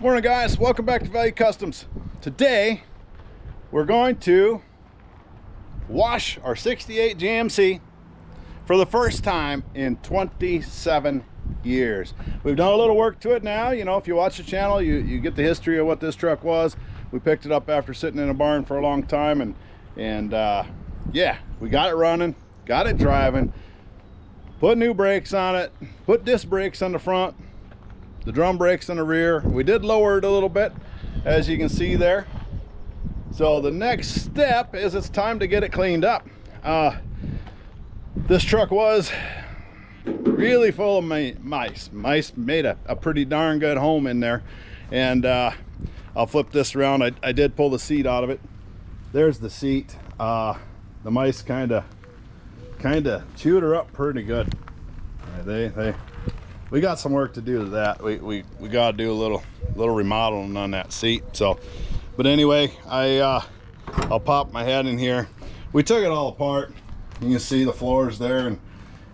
Morning guys, welcome back to Value Customs. Today we're going to wash our 68 GMC for the first time in 27 years. We've done a little work to it now. You know, if you watch the channel, you get the history of what this truck was. We picked it up after sitting in a barn for a long time, and yeah, we got it running, got it driving, put new brakes on it, put disc brakes on the front, the drum brakes in the rear. We did lower it a little bit, as you can see there. So the next step is it's time to get it cleaned up. This truck was really full of mice. Mice made a pretty darn good home in there. And I'll flip this around. I did pull the seat out of it. There's the seat. The mice kind of chewed her up pretty good. We got some work to do to that. We got to do a little remodeling on that seat. So, but anyway, I'll pop my head in here. We took it all apart. You can see the floors there,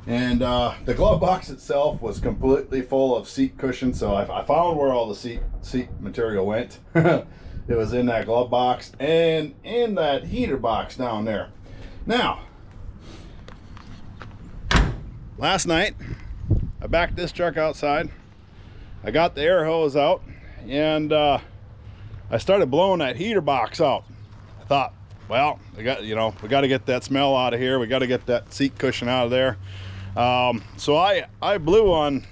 and the glove box itself was completely full of seat cushions. So I found where all the seat material went. It was in that glove box and in that heater box down there. Now, last night I backed this truck outside. I got the air hose out, and I started blowing that heater box out. I thought, well, we got to get that smell out of here. We got to get that seat cushion out of there. So I blew on.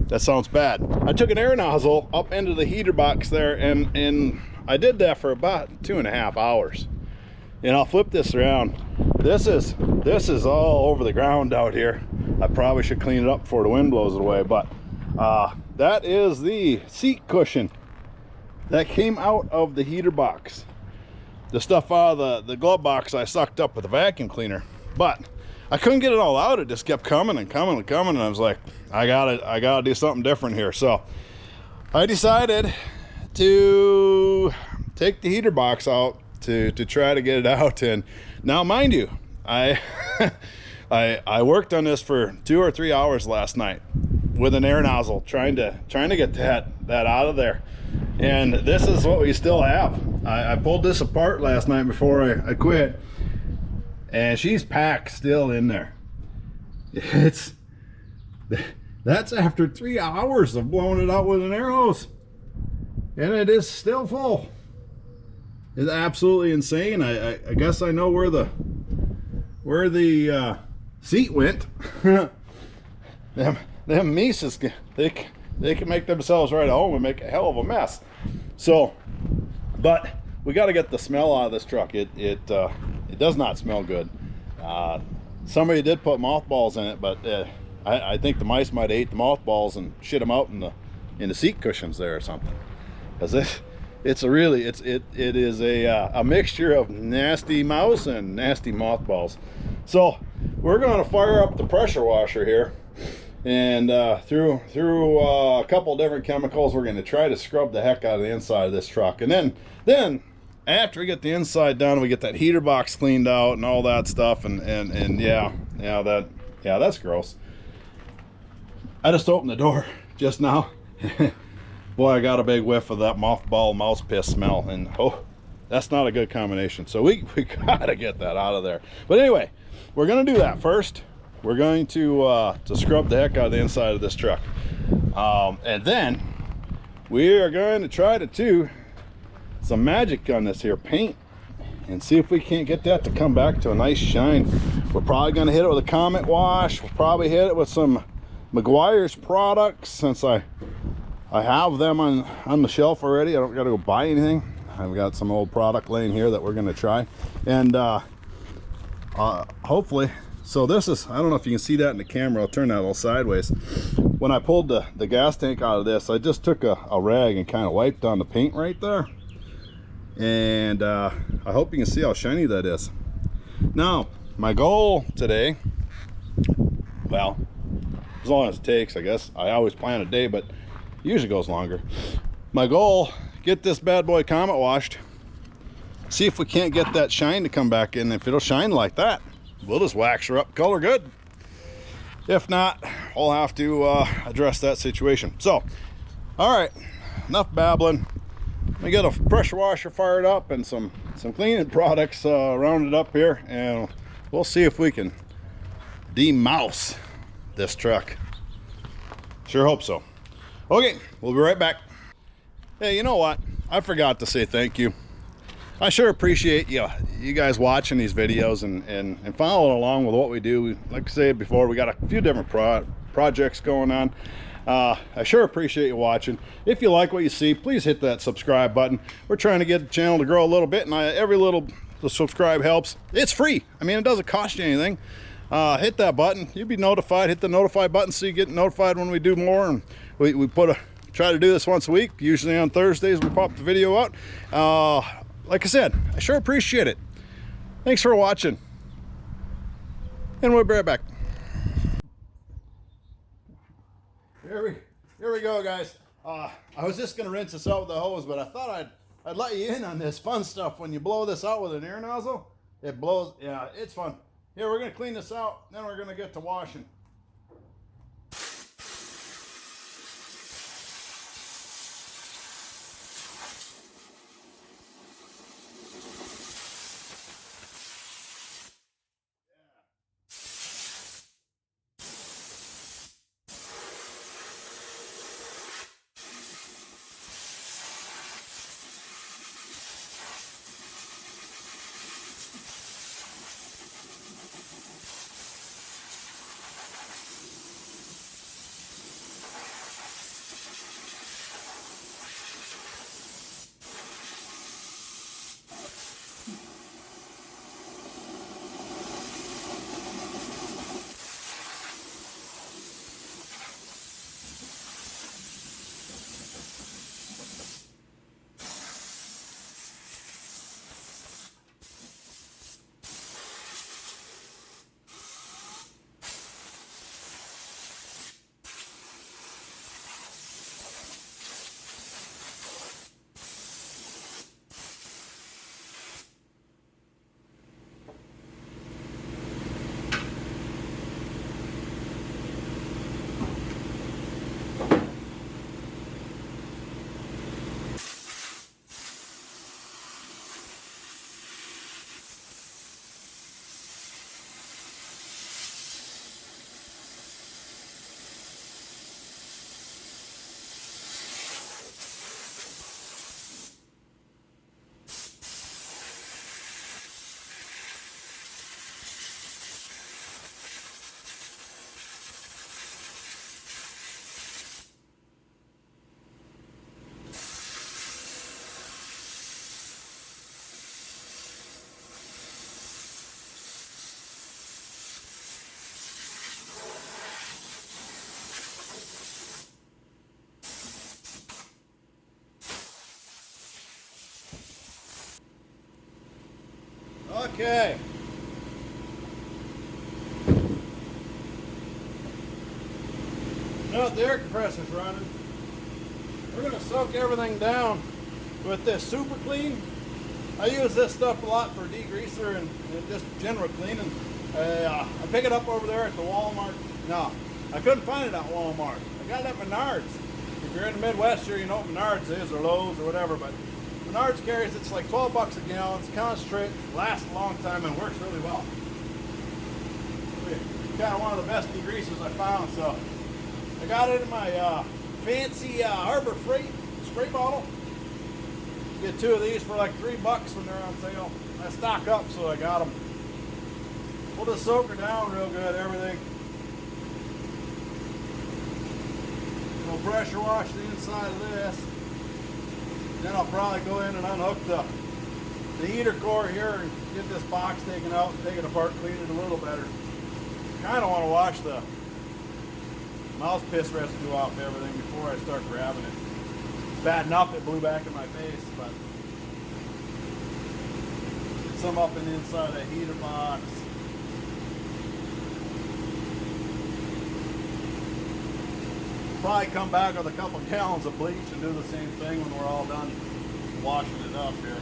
That sounds bad. I took an air nozzle up into the heater box there, and I did that for about 2.5 hours. And I'll flip this around. This is all over the ground out here. I probably should clean it up before the wind blows it away, but that is the seat cushion that came out of the heater box. The stuff out of the glove box I sucked up with a vacuum cleaner, but I couldn't get it all out. It just kept coming and coming and coming, and I was like, I gotta do something different here. So I decided to take the heater box out to try to get it out. And now, mind you, I worked on this for 2 or 3 hours last night with an air nozzle, trying to get that out of there. And this is what we still have. I pulled this apart last night before I quit, and she's packed still in there. That's after 3 hours of blowing it out with an air hose, and it is still full. It's absolutely insane. I guess I know where the seat went. them Mises, they can make themselves right at home and make a hell of a mess. So, but we got to get the smell out of this truck. It does not smell good. Somebody did put mothballs in it, but I think the mice might have ate the mothballs and shit them out in the seat cushions there or something. Because it is a mixture of nasty mouse and nasty mothballs. So we're going to fire up the pressure washer here, and through a couple different chemicals, we're going to try to scrub the heck out of the inside of this truck. And then after we get the inside done, we get that heater box cleaned out and all that stuff. And yeah, that's gross. I just opened the door just now. Boy, I got a big whiff of that mothball mouse piss smell, and oh, that's not a good combination. So we gotta get that out of there. But anyway, we're gonna do that first. We're going to scrub the heck out of the inside of this truck, and then we are going to try to do some magic on this here paint and see if we can't get that to come back to a nice shine. We're probably gonna hit it with a Comet wash. We'll probably hit it with some Meguiar's products, since I have them on the shelf already. I don't gotta go buy anything. I've got some old product laying here that we're gonna try, and hopefully. So this is, I don't know if you can see that in the camera. I'll turn that a little sideways. When I pulled the gas tank out of this, I just took a rag and kind of wiped on the paint right there, and I hope you can see how shiny that is. Now my goal today, well, as long as it takes, I guess. I always plan a day, but usually goes longer. My goal, get this bad boy Comet washed, see if we can't get that shine to come back in. If it'll shine like that, we'll just wax her up, color good. If not, I'll have to address that situation. So, all right, enough babbling. We got a pressure washer fired up and some cleaning products rounded up here, and we'll see if we can demouse this truck. Sure hope so. Okay, we'll be right back. Hey, you know what? I forgot to say thank you. I sure appreciate you guys watching these videos and following along with what we do. Like I said before, we got a few different projects going on. I sure appreciate you watching. If you like what you see, please hit that subscribe button. We're trying to get the channel to grow a little bit, and every little subscribe helps. It's free. I mean, it doesn't cost you anything. Hit that button. You'll be notified. Hit the notify button so you get notified when we do more. And we try to do this once a week. Usually on Thursdays we pop the video out. Like I said, I sure appreciate it. Thanks for watching, and we'll be right back. Here we go, guys. I was just gonna rinse this out with the hose, but I thought I'd let you in on this fun stuff. When you blow this out with an air nozzle, it blows. Yeah, it's fun. Here, we're gonna clean this out, then we're gonna get to washing. Okay. Now that the air compressor's running, we're going to soak everything down with this super clean. I use this stuff a lot for degreaser and just general cleaning. I pick it up over there at the Walmart. No, I couldn't find it at Walmart. I got it at Menards. If you're in the Midwest here, you know what Menards is, or Lowe's or whatever, but Menards carries, it's like 12 bucks a gallon. It's concentrate, lasts a long time, and works really well. Kind of one of the best degreasers I found, so I got it in my fancy Harbor Freight spray bottle. You get two of these for like $3 when they're on sale. I stock up, so I got them. We'll just soak her down real good, everything. We'll pressure wash the inside of this. Then I'll probably go in and unhook the heater core here and get this box taken out and take it apart, clean it a little better. Kind of want to wash the mouse piss residue off everything before I start grabbing it. It's bad enough it blew back in my face, but get some up in the inside of the heater box. Probably come back with a couple gallons of bleach and do the same thing when we're all done washing it up here.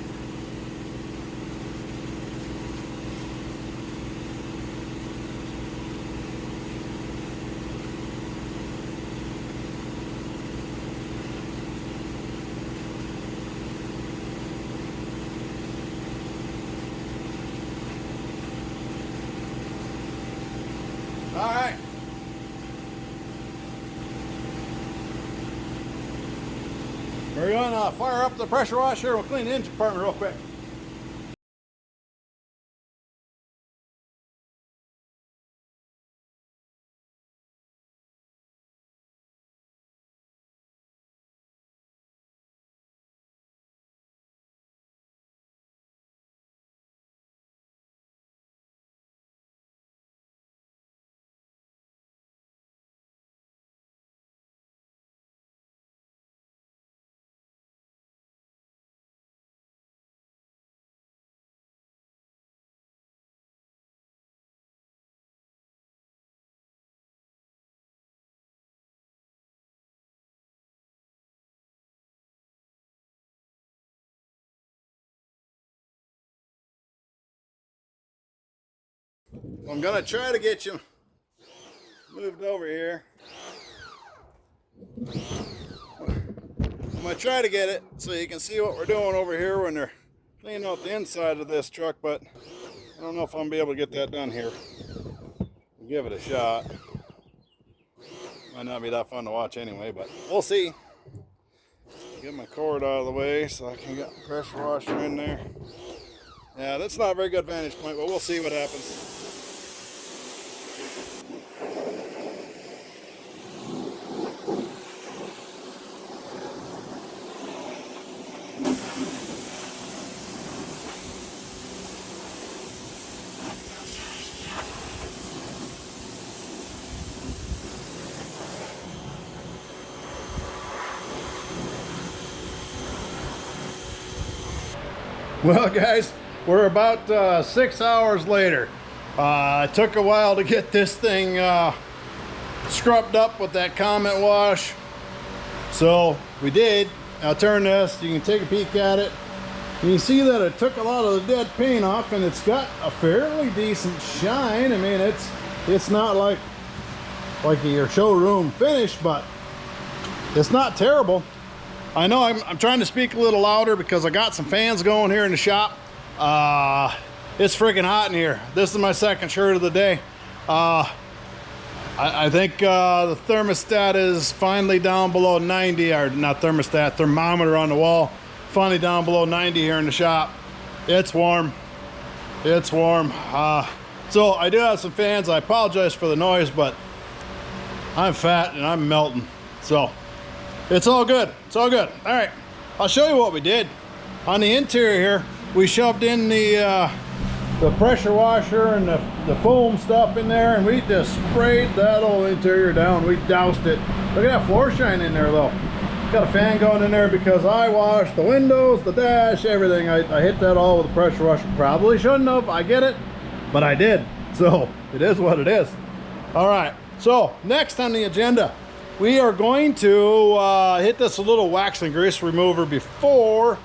All right. We're going to fire up the pressure washer. We'll clean the engine compartment real quick. I'm gonna try to get you moved over here. I'm gonna try to get it so you can see what we're doing over here when they're cleaning out the inside of this truck, but I don't know if I'm gonna be able to get that done here. I'll give it a shot. Might not be that fun to watch anyway, but we'll see. Get my cord out of the way so I can get the pressure washer in there. Yeah, that's not a very good vantage point, but we'll see what happens. Well, guys, we're about 6 hours later. It took a while to get this thing scrubbed up with that Comet wash. So we did. I'll turn this. You can take a peek at it. You can see that it took a lot of the dead paint off, and it's got a fairly decent shine. I mean, it's not like your showroom finish, but it's not terrible. I know I'm trying to speak a little louder because I got some fans going here in the shop. It's freaking hot in here. This is my second shirt of the day. I think the thermostat is finally down below 90, or not thermostat, thermometer on the wall, finally down below 90 here in the shop. It's warm. It's warm. So I do have some fans. I apologize for the noise, but I'm fat and I'm melting. So it's all good. It's all good. All right, I'll show you what we did. On the interior here, we shoved in the pressure washer and the foam stuff in there, and we just sprayed that whole interior down. We doused it. Look at that floor shine in there though. Got a fan going in there because I washed the windows, the dash, everything. I hit that all with the pressure washer. Probably shouldn't have, I get it, but I did. So it is what it is. All right, so next on the agenda, we are going to hit this a little wax and grease remover before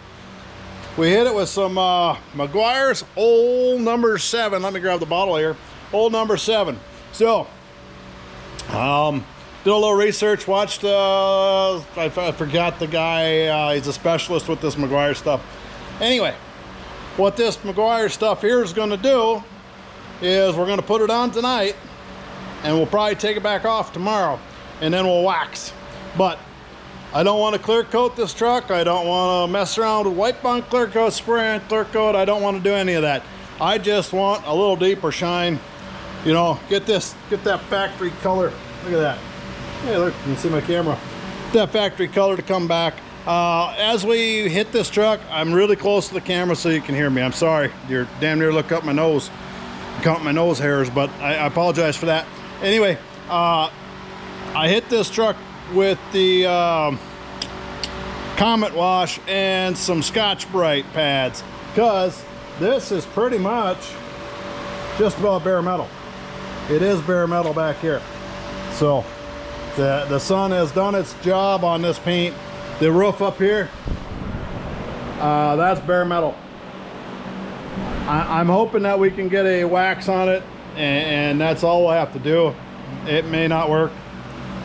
we hit it with some Meguiar's old number 7. Let me grab the bottle here. Old number 7. So, did a little research, watched, I forgot the guy, he's a specialist with this Meguiar stuff. Anyway, what this Meguiar stuff here is going to do is we're going to put it on tonight, and we'll probably take it back off tomorrow. And then we'll wax. But I don't want to clear coat this truck. I don't want to mess around with wipe on clear coat, spray on clear coat. I don't want to do any of that. I just want a little deeper shine. You know, get that factory color. Look at that. Hey, look, you can see my camera. That factory color to come back. As we hit this truck, I'm really close to the camera so you can hear me. I'm sorry. You're damn near look up my nose. Count my nose hairs, but I apologize for that. Anyway, I hit this truck with the Comet wash and some Scotch-Brite pads, because this is pretty much just about bare metal. It is bare metal back here. So the sun has done its job on this paint. The roof up here, that's bare metal. I'm hoping that we can get a wax on it, and that's all we'll have to do. It may not work,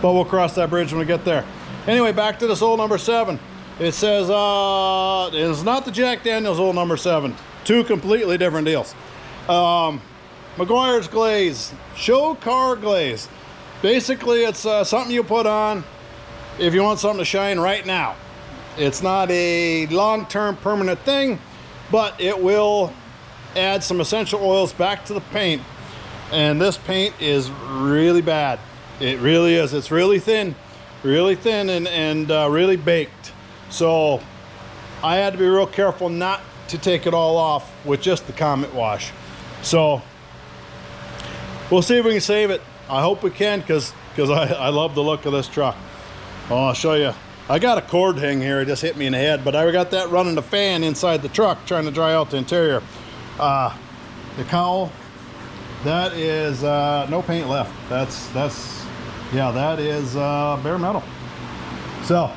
but we'll cross that bridge when we get there. Anyway, back to this old number 7. It says it's not the Jack Daniels old number 7. Two completely different deals. Meguiar's glaze, show car glaze. Basically, it's something you put on if you want something to shine right now. It's not a long-term permanent thing, but it will add some essential oils back to the paint. And this paint is really bad. It really is. It's really thin and really baked. So I had to be real careful not to take it all off with just the Comet wash. So we'll see if we can save it. I hope we can, because I love the look of this truck. Oh, I'll show you. I got a cord hang here. It just hit me in the head, but I got that running the fan inside the truck trying to dry out the interior. The cowl, that is no paint left. Yeah, that is bare metal. So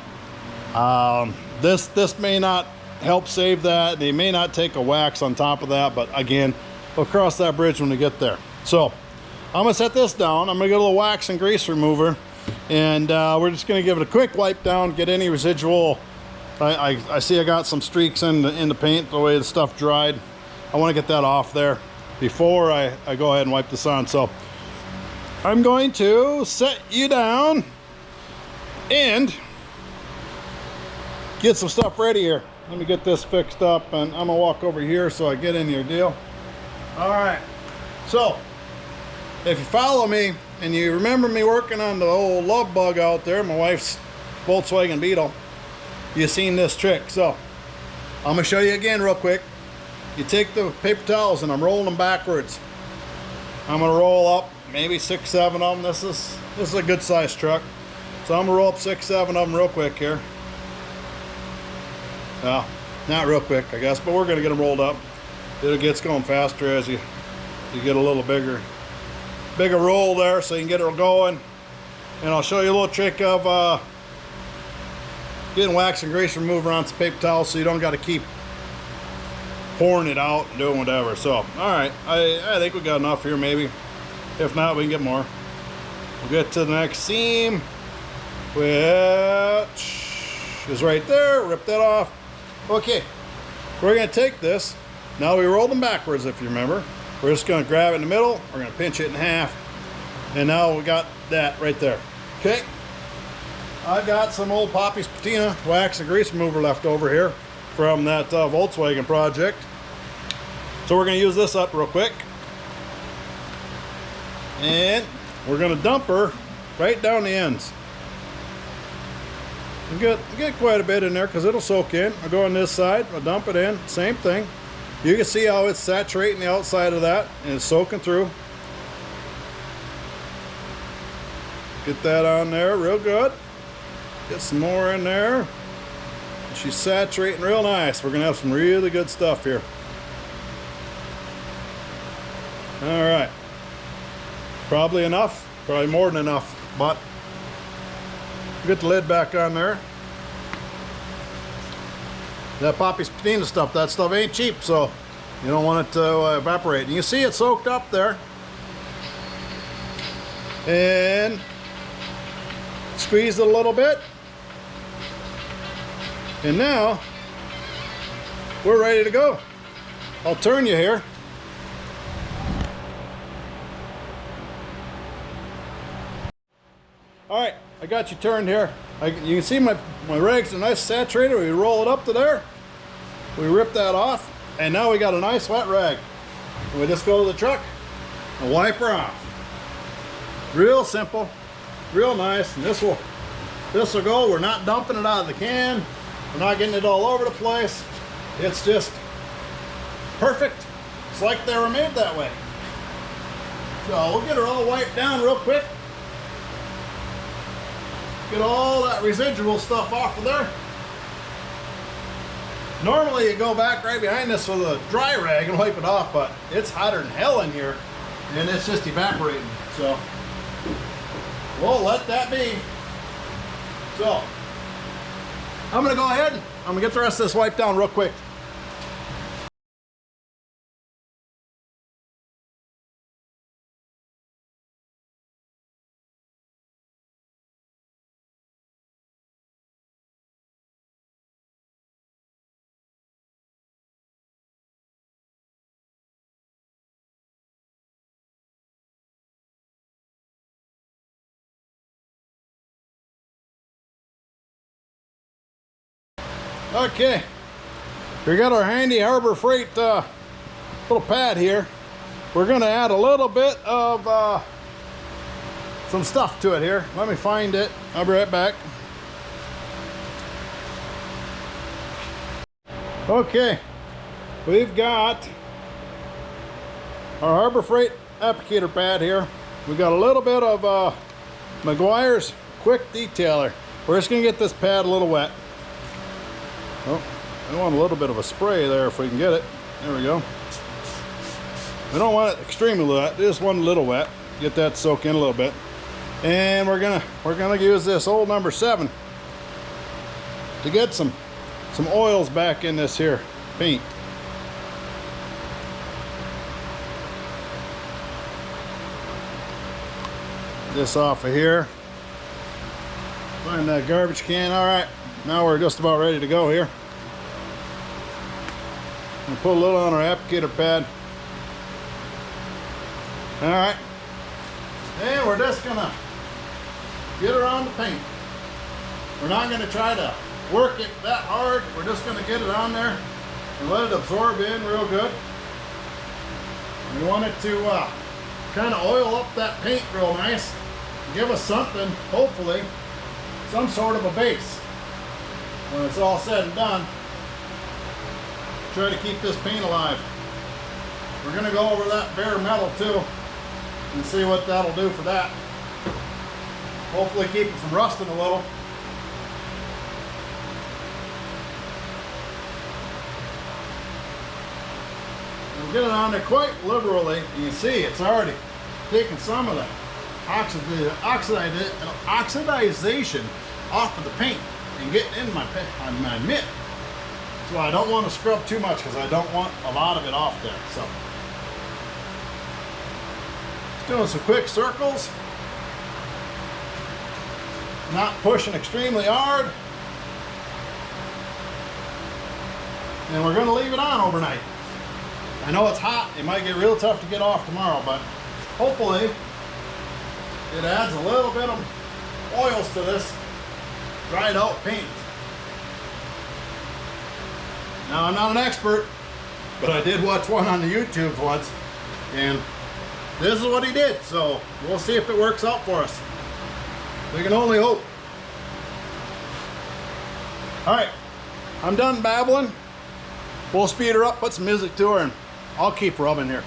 this may not help save that. They may not take a wax on top of that, but again, we'll cross that bridge when we get there. So I'm gonna set this down. I'm gonna get a little wax and grease remover, and we're just gonna give it a quick wipe down, get any residual. I see I got some streaks in the paint the way the stuff dried. I want to get that off there before I go ahead and wipe this on. So I'm going to set you down and get some stuff ready here. Let me get this fixed up, and I'm gonna walk over here so I get in your deal. All right, so if you follow me and you remember me working on the old love bug out there, my wife's Volkswagen Beetle, you've seen this trick. So I'm gonna show you again real quick. You take the paper towels, and I'm rolling them backwards. I'm gonna roll up maybe 6, 7 of them. This is a good sized truck, so I'm gonna roll up 6, 7 of them real quick here. Well, not real quick, I guess, but we're gonna get them rolled up. It gets going faster as you get a little bigger roll there, so you can get it going. And I'll show you a little trick of getting wax and grease remover on some paper towels, so you don't got to keep pouring it out and doing whatever. So all right, I think we got enough here. Maybe if not, we can get more. We'll get to the next seam, which is right there. Rip that off. Okay, we're gonna take this. Now we roll them backwards, if you remember. We're just gonna grab it in the middle. We're gonna pinch it in half, and now we got that right there. Okay, I got some old Poppy's patina wax and grease remover left over here from that Volkswagen project. So we're gonna use this up real quick, and we're gonna dump her right down the ends. You get quite a bit in there because it'll soak in. I'll go on this side, I'll dump it in, same thing. You can see how it's saturating the outside of that and it's soaking through. Get that on there real good. Get some more in there. She's saturating real nice. We're gonna have some really good stuff here. All right, probably enough, probably more than enough, but get the lid back on there. That Poppy's patina stuff, that stuff ain't cheap, so you don't want it to evaporate. And you see it soaked up there. And squeeze it a little bit. And now we're ready to go. I'll turn you here. All right, I got you turned here. You can see my rags are nice saturated. We roll it up to there. We rip that off, and now we got a nice wet rag. And we just go to the truck and wipe her off. Real simple, real nice. And this will go. We're not dumping it out of the can. We're not getting it all over the place. It's just perfect. It's like they were made that way. So we'll get her all wiped down real quick. Get all that residual stuff off of there. Normally you go back right behind this with a dry rag and wipe it off, but it's hotter than hell in here and it's just evaporating. So we'll let that be. So I'm gonna go ahead, I'm gonna get the rest of this wiped down real quick. Okay, we got our handy Harbor Freight little pad here. We're gonna add a little bit of some stuff to it here. Let me find it. I'll be right back. Okay, we've got our Harbor Freight applicator pad here. We got a little bit of Meguiar's quick detailer. We're just gonna get this pad a little wet. Oh, I want a little bit of a spray there if we can get it. There we go. We don't want it extremely wet, just one little wet. Get that soak in a little bit. And we're gonna use this old number 7 to get some oils back in this here paint. This off of here. Find that garbage can. All right, now we're just about ready to go here. We'll put a little on our applicator pad. All right, and we're just gonna get around the paint. We're not gonna try to work it that hard. We're just gonna get it on there and let it absorb in real good. We want it to kind of oil up that paint real nice. Give us something, hopefully, some sort of a base. When it's all said and done, try to keep this paint alive. We're gonna go over that bare metal too and see what that'll do for that. Hopefully keep it from rusting a little. We'll get it on there quite liberally. You can see it's already taking some of the oxidization off of the paint and getting in my mitt. That's why I don't want to scrub too much, because I don't want a lot of it off there. So just doing some quick circles, not pushing extremely hard, and we're going to leave it on overnight. I know it's hot. It might get real tough to get off tomorrow, but hopefully it adds a little bit of oils to this dried out paint. Now, I'm not an expert, but I did watch one on the YouTube once, and this is what he did. So we'll see if it works out for us. We can only hope. All right, I'm done babbling. We'll speed her up, put some music to her, and I'll keep rubbing here.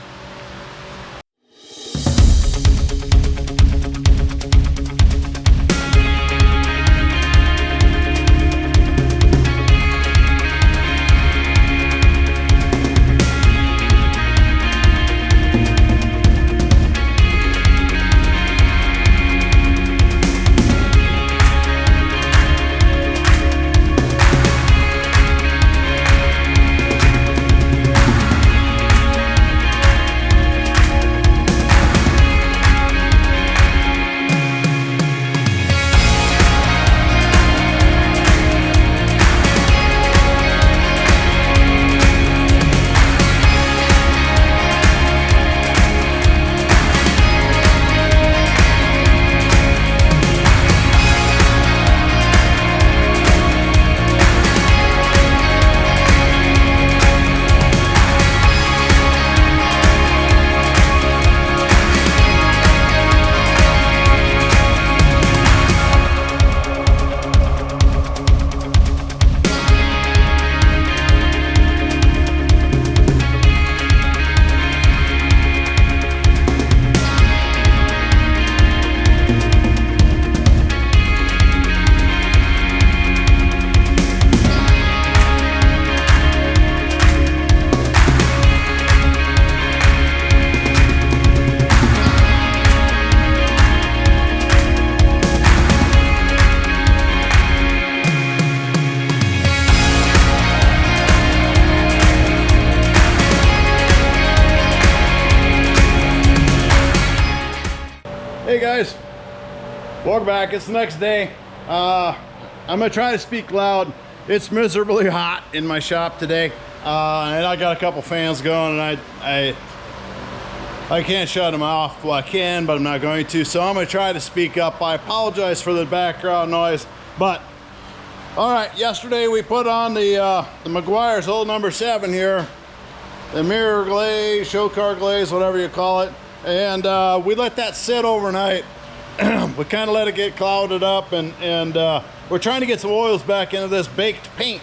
Hey guys, welcome back. It's the next day. I'm gonna try to speak loud. It's miserably hot in my shop today, and I got a couple fans going, and I can't shut them off. Well, I can, but I'm not going to. So I'm gonna try to speak up. I apologize for the background noise, but All right, yesterday we put on the Meguiar's old number 7 here, the mirror glaze, show car glaze, whatever you call it, and we let that sit overnight. We kind of let it get clouded up, and we're trying to get some oils back into this baked paint.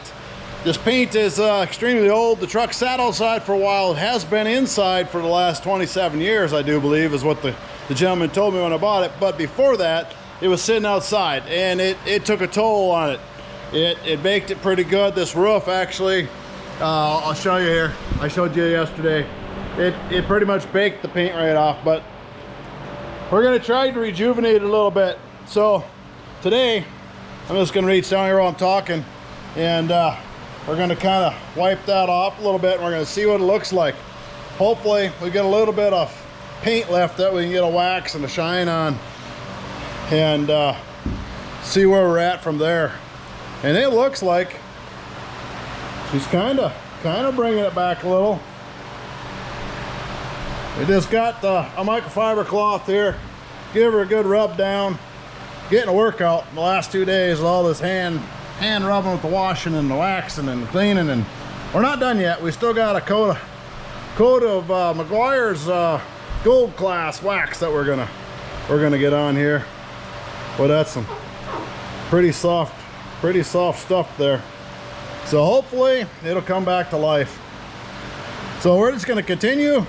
This paint is extremely old. The truck sat outside for a while. It has been inside for the last 27 years, I do believe, is what the gentleman told me when I bought it. But before that, it was sitting outside, and it took a toll on it. It baked it pretty good. This roof, actually, I'll show you here. I showed you yesterday. It pretty much baked the paint right off, but we're gonna try to rejuvenate it a little bit. So today, I'm just gonna reach down here while I'm talking, and we're gonna kind of wipe that off a little bit, and we're gonna see what it looks like. Hopefully we get a little bit of paint left that we can get a wax and a shine on, and see where we're at from there. And it looks like she's kind of bringing it back a little. We just got a microfiber cloth here, give her a good rub down, getting a workout in the last 2 days with all this hand rubbing with the washing and the waxing and the cleaning, and we're not done yet. We still got a coat of Meguiar's gold class wax that we're gonna get on here. Well, that's some pretty soft stuff there. So hopefully it'll come back to life. So we're just gonna continue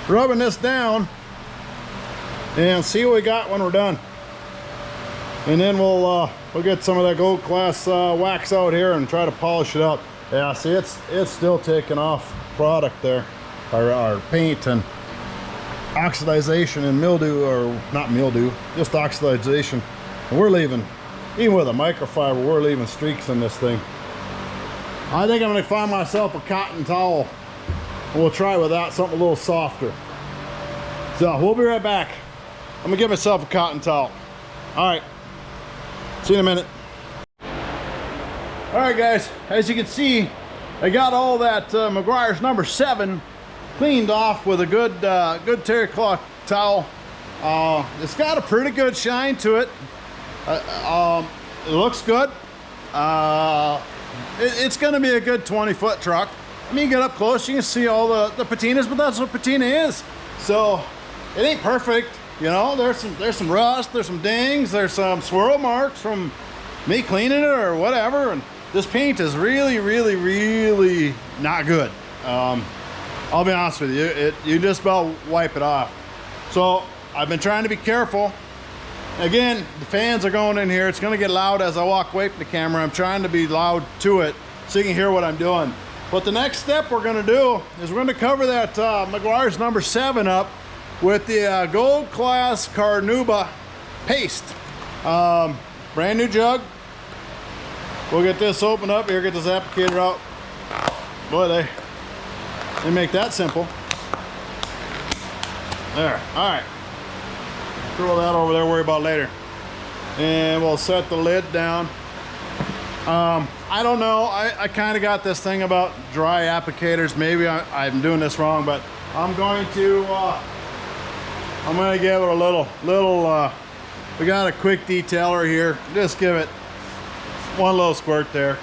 rubbing this down and see what we got when we're done. And then we'll get some of that gold class wax out here and try to polish it up. Yeah, see, it's still taking off product there, our paint and oxidization and mildew, or not mildew, just oxidization. And we're leaving, even with a microfiber, we're leaving streaks in this thing. I think I'm gonna find myself a cotton towel. We'll try without something a little softer. So we'll be right back. I'm gonna get myself a cotton towel. All right. See you in a minute. All right, guys, as you can see, I got all that Meguiar's number 7 cleaned off with a good terry cloth towel. It's got a pretty good shine to it. It looks good. It's gonna be a good 20-foot truck. I mean, you get up close, you can see all the patinas, but that's what patina is. So it ain't perfect. You know, there's some rust, there's some dings, there's some swirl marks from me cleaning it or whatever, and this paint is really not good. I'll be honest with you, you just about wipe it off. So I've been trying to be careful. Again, the fans are going in here. It's gonna get loud as I walk away from the camera. I'm trying to be loud to it so you can hear what I'm doing. But the next step we're gonna do is we're gonna cover that Meguiar's number 7 up with the gold class Carnauba paste. Brand new jug. We'll get this opened up here, get this applicator out. Boy, they make that simple. There, all right. Throw that over there, worry about it later. And we'll set the lid down. I don't know, I kind of got this thing about dry applicators. Maybe I'm doing this wrong, but I'm going to give it a little, we got a quick detailer here. Just give it one little squirt there.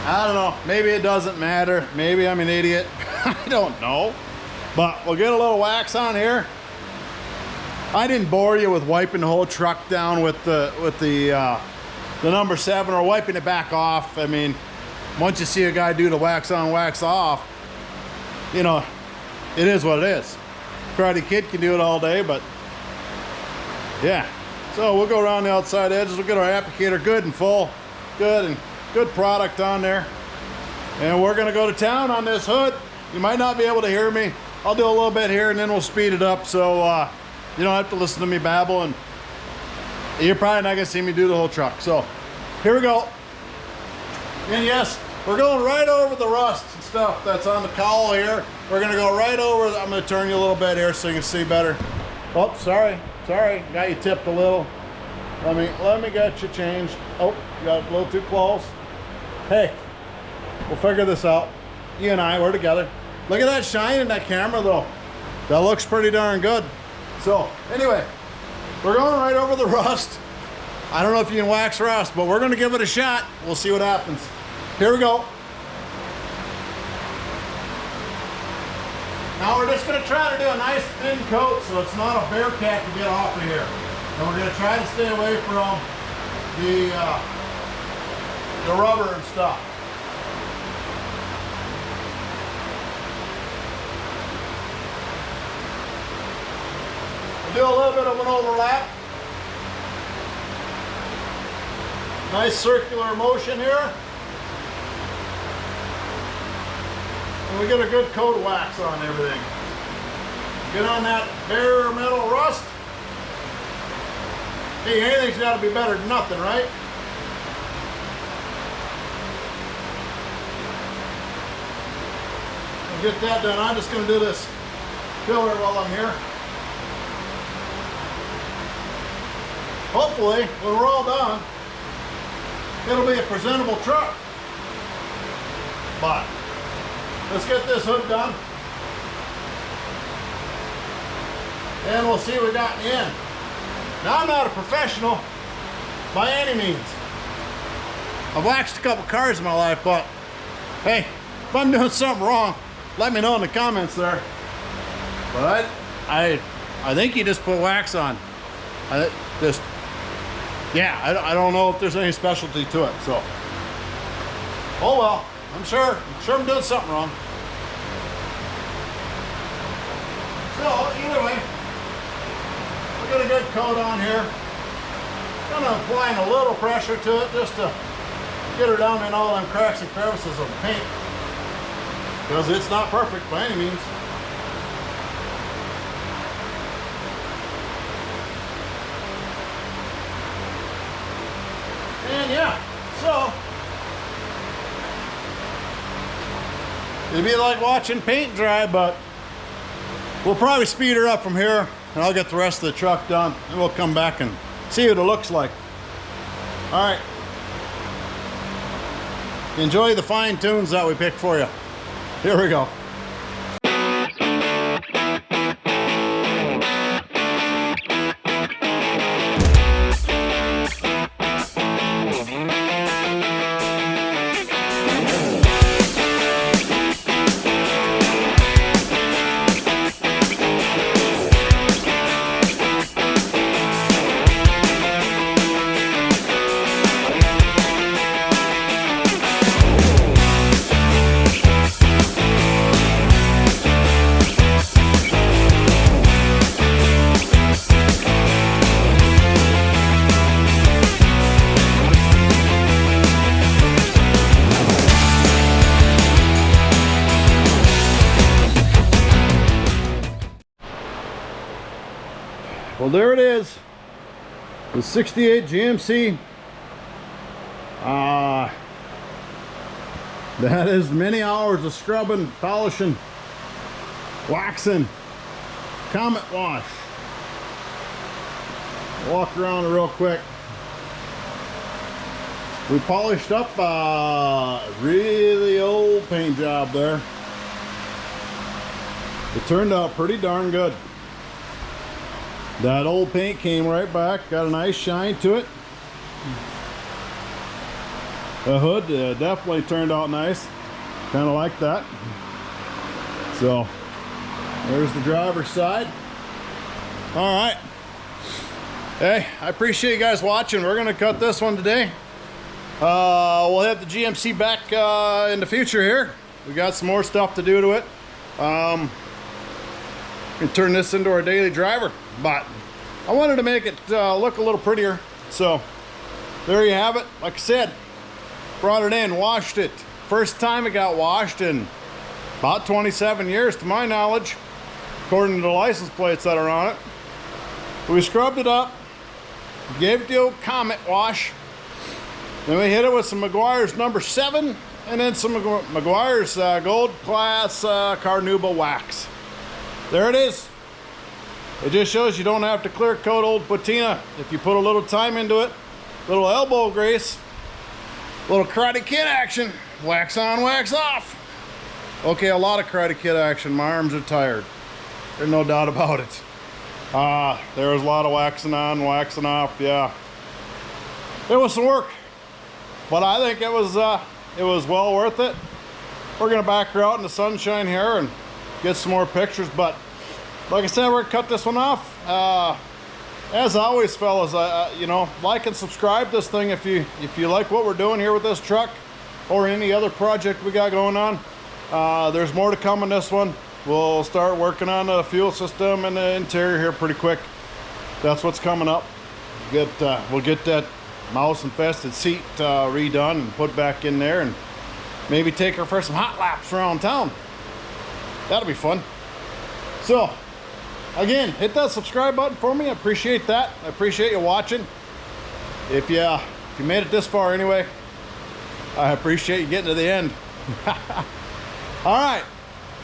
I don't know, maybe it doesn't matter. Maybe I'm an idiot. I don't know. But we'll get a little wax on here. I didn't bore you with wiping the whole truck down with the number 7 or wiping it back off. I mean, once you see a guy do the wax on, wax off, you know, it is what it is. Karate Kid can do it all day, but yeah. So we'll go around the outside edges. We'll get our applicator good and full, good product on there. And we're gonna go to town on this hood. You might not be able to hear me. I'll do a little bit here and then we'll speed it up, so you don't have to listen to me babble, and you're probably not gonna see me do the whole truck. So here we go. And yes, we're going right over the rust and stuff that's on the cowl here. We're gonna go right over. I'm gonna turn you a little bit here so you can see better. Oh, sorry, got you tipped a little. Let me get you changed. Oh, you got a little too close. Hey, we'll figure this out. You and I, we're together. Look at that shine in that camera though. That looks pretty darn good. So anyway, we're going right over the rust. I don't know if you can wax rust, but we're gonna give it a shot. We'll see what happens. Here we go. Now we're just gonna try to do a nice thin coat so it's not a bear cat to get off of here. And we're gonna try to stay away from the rubber and stuff. We'll do a little bit of an overlap. Nice circular motion here. And we get a good coat of wax on everything. Get on that bare metal rust. Hey, anything's got to be better than nothing, right? We'll get that done. I'm just going to do this filler while I'm here. Hopefully, when we're all done, it'll be a presentable truck. But let's get this hood done, and we'll see what we got in the end. Now, I'm not a professional by any means. I've waxed a couple cars in my life, but hey, if I'm doing something wrong, let me know in the comments there. But I think you just put wax on. I don't know if there's any specialty to it, so. Oh well, I'm sure I'm doing something wrong. So, either way, we got a good coat on here. Kind of applying a little pressure to it just to get her down in all them cracks and crevices of the paint. Because it's not perfect by any means. And yeah, so it'd be like watching paint dry, but we'll probably speed her up from here, and I'll get the rest of the truck done, and we'll come back and see what it looks like. All right. Enjoy the fine tunes that we picked for you. Here we go. Well, there it is, the 68 GMC. That is many hours of scrubbing, polishing, waxing, Comet wash. Walk around it real quick. We polished up a really old paint job there. It turned out pretty darn good. That old paint came right back, got a nice shine to it. The hood definitely turned out nice, kind of like that. So there's the driver's side. All right, hey, I appreciate you guys watching. We're gonna cut this one today. We'll have the GMC back in the future here. We got some more stuff to do to it. And turn this into our daily driver, but I wanted to make it look a little prettier. So there you have it. Like I said, brought it in, washed it. First time it got washed in about 27 years to my knowledge, according to the license plates that are on it. We scrubbed it up, gave it the old Comet wash, then we hit it with some Meguiar's number 7 and then some Meguiar's gold class Carnauba wax. There it is. It just shows you don't have to clear coat old patina if you put a little time into it. Little elbow grease, little Karate Kid action, wax on, wax off. Okay, a lot of Karate Kid action. My arms are tired. There's no doubt about it. There was a lot of waxing on, waxing off, yeah. it was some work, but I think it was well worth it. We're gonna back her out in the sunshine here and get some more pictures, but like I said, we're gonna cut this one off. As always, fellas, you know, like and subscribe this thing if you like what we're doing here with this truck or any other project we got going on. There's more to come on this one. We'll start working on the fuel system and the interior here pretty quick. That's what's coming up. We'll get that mouse infested seat redone and put back in there, and maybe take her for some hot laps around town. That'll be fun. So again, hit that subscribe button for me. I appreciate that. I appreciate you watching. If you made it this far anyway, I appreciate you getting to the end. All right,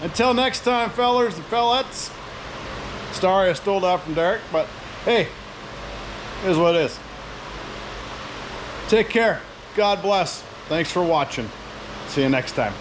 until next time, fellers and fellettes. Sorry I stole that from Derek, but hey, here's what it is. Take care. God bless. Thanks for watching. See you next time.